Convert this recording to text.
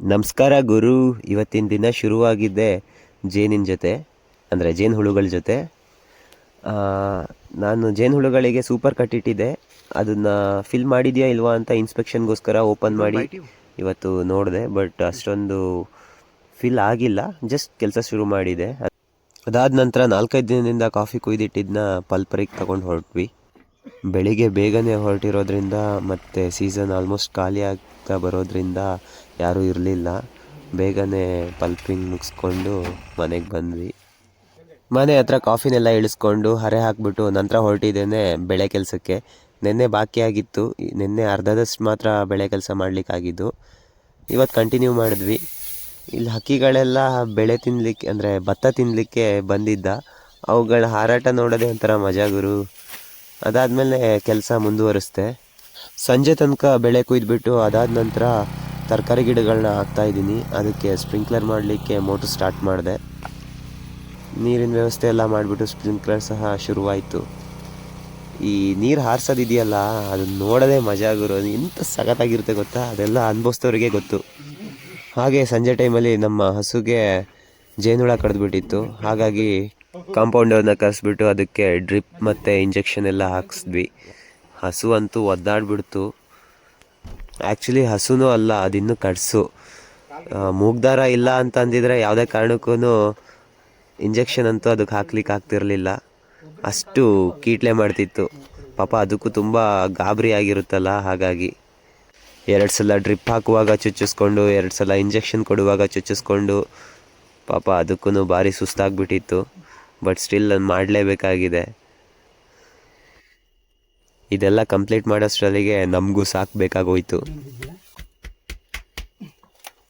ನಮಸ್ಕಾರ ಗುರು. ಇವತ್ತಿನ ದಿನ ಶುರುವಾಗಿದೆ ಜೇನಿನ ಜೊತೆ, ಅಂದರೆ ಜೇನುಹುಳುಗಳ ಜೊತೆ. ಆ, ನಾನು ಜೇನುಹುಳುಗಳಿಗೆ ಸೂಪರ್ ಕಟ್ಟಿಟ್ಟಿದ್ದೆ. ಅದನ್ನು ಫಿಲ್ ಮಾಡಿದೆಯಾ ಇಲ್ವಾ ಅಂತ ಇನ್ಸ್ಪೆಕ್ಷನ್ಗೋಸ್ಕರ ಓಪನ್ ಮಾಡಿ ಇವತ್ತು ನೋಡಿದೆ. ಬಟ್ ಅಷ್ಟೊಂದು ಫಿಲ್ ಆಗಿಲ್ಲ, ಜಸ್ಟ್ ಕೆಲಸ ಶುರು ಮಾಡಿದೆ. ಅದಾದ ನಂತರ 4-5 ದಿನದಿಂದ ಕಾಫಿ ಕುಯ್ದಿಟ್ಟಿದ್ದನ್ನ ಪಲ್ಪರಿಗೆ ತಗೊಂಡು ಹೊರಟ್ವಿ. ಬೆಳಿಗ್ಗೆ ಬೇಗನೆ ಹೊರಟಿರೋದ್ರಿಂದ ಮತ್ತು ಸೀಸನ್ ಆಲ್ಮೋಸ್ಟ್ ಖಾಲಿ ಆಗ್ತಾ ಬರೋದ್ರಿಂದ ಯಾರೂ ಇರಲಿಲ್ಲ. ಬೇಗನೆ ಪಲ್ಪಿಂಗ್ ಮುಗಿಸ್ಕೊಂಡು ಮನೆಗೆ ಬಂದ್ವಿ. ಮನೆ ಹತ್ರ ಕಾಫಿನೆಲ್ಲ ಇಳಿಸ್ಕೊಂಡು ಹರೆ ಹಾಕಿಬಿಟ್ಟು ನಂತರ ಹೊರಟಿದ್ದೇನೆ ಬೆಳೆ ಕೆಲಸಕ್ಕೆ. ನಿನ್ನೆ ಬಾಕಿ ಆಗಿತ್ತು, ನಿನ್ನೆ ಅರ್ಧದಷ್ಟು ಮಾತ್ರ ಬೆಳೆ ಕೆಲಸ ಮಾಡಲಿಕ್ಕಾಗಿದ್ದು. ಇವತ್ತು ಕಂಟಿನ್ಯೂ ಮಾಡಿದ್ವಿ. ಇಲ್ಲಿ ಹಕ್ಕಿಗಳೆಲ್ಲ ಬೆಳೆ ತಿನ್ನಲಿಕ್ಕೆ, ಅಂದರೆ ಭತ್ತ ತಿನ್ನಲಿಕ್ಕೆ ಬಂದಿದ್ದ. ಅವುಗಳ ಹಾರಾಟ ನೋಡೋದೇ ಒಂಥರ ಮಜಾ ಗುರು. ಅದಾದಮೇಲೆ ಕೆಲಸ ಮುಂದುವರಿಸ್ದೆ. ಸಂಜೆ ತನಕ ಬೆಳೆ ಕೊಯ್ದುಬಿಟ್ಟು ಅದಾದ ನಂತರ ತರಕಾರಿ ಗಿಡಗಳನ್ನ ಹಾಕ್ತಾಯಿದ್ದೀನಿ. ಅದಕ್ಕೆ ಸ್ಪ್ರಿಂಕ್ಲರ್ ಮಾಡಲಿಕ್ಕೆ ಮೋಟ್ರ್ ಸ್ಟಾರ್ಟ್ ಮಾಡಿದೆ. ನೀರಿನ ವ್ಯವಸ್ಥೆ ಎಲ್ಲ ಮಾಡಿಬಿಟ್ಟು ಸ್ಪ್ರಿಂಕ್ಲರ್ ಸಹ ಶುರುವಾಯಿತು. ಈ ನೀರು ಹಾರಿಸೋದಿದೆಯಲ್ಲ, ಅದನ್ನು ನೋಡೋದೇ ಮಜಾ ಗುರು. ಎಂಥ ಸಖತ್ತಾಗಿರುತ್ತೆ ಗೊತ್ತಾ, ಅದೆಲ್ಲ ಅನುಭವಿಸ್ತವ್ರಿಗೆ ಗೊತ್ತು. ಹಾಗೆ ಸಂಜೆ ಟೈಮಲ್ಲಿ ನಮ್ಮ ಹಸುಗೆ ಜೇನುಹುಳ ಕಡಿದ್ಬಿಟ್ಟಿತ್ತು. ಹಾಗಾಗಿ ಕಾಂಪೌಂಡರ್ನ ಕರೆಸ್ಬಿಟ್ಟು ಅದಕ್ಕೆ ಡ್ರಿಪ್ ಮತ್ತು ಇಂಜೆಕ್ಷನ್ ಎಲ್ಲ ಹಾಕಿಸಿದ್ವಿ. ಹಸು ಅಂತೂ ಒದ್ದಾಡ್ಬಿಡ್ತು. ಆ್ಯಕ್ಚುಲಿ ಹಸುನೂ ಅಲ್ಲ, ಅದಿನ್ನೂ ಕಡಸು. ಮೂಗ್ದಾರ ಇಲ್ಲ ಅಂತ ಅಂದಿದ್ರೆ ಯಾವುದೇ ಕಾರಣಕ್ಕೂ ಇಂಜೆಕ್ಷನ್ ಅಂತೂ ಅದಕ್ಕೆ ಹಾಕ್ಲಿಕ್ಕೆ ಆಗ್ತಿರಲಿಲ್ಲ. ಅಷ್ಟು ಕೀಟ್ಲೆ ಮಾಡ್ತಿತ್ತು ಪಾಪ. ಅದಕ್ಕೂ ತುಂಬ ಗಾಬರಿ ಆಗಿರುತ್ತಲ್ಲ, ಹಾಗಾಗಿ 2 ಸಲ ಡ್ರಿಪ್ ಹಾಕುವಾಗ ಚುಚ್ಚಿಸ್ಕೊಂಡು, 2 ಸಲ ಇಂಜೆಕ್ಷನ್ ಕೊಡುವಾಗ ಚುಚ್ಚಿಸ್ಕೊಂಡು, ಪಾಪ ಅದಕ್ಕೂ ಭಾರಿ ಸುಸ್ತಾಗ್ಬಿಟ್ಟಿತ್ತು. ಬಟ್ ಸ್ಟಿಲ್ ನಾನು ಮಾಡಲೇಬೇಕಾಗಿದೆ. ಇದೆಲ್ಲ ಕಂಪ್ಲೀಟ್ ಮಾಡೋಷ್ಟರಲ್ಲಿಗೆ ನಮಗೂ ಸಾಕಬೇಕಾಗೋಯ್ತು.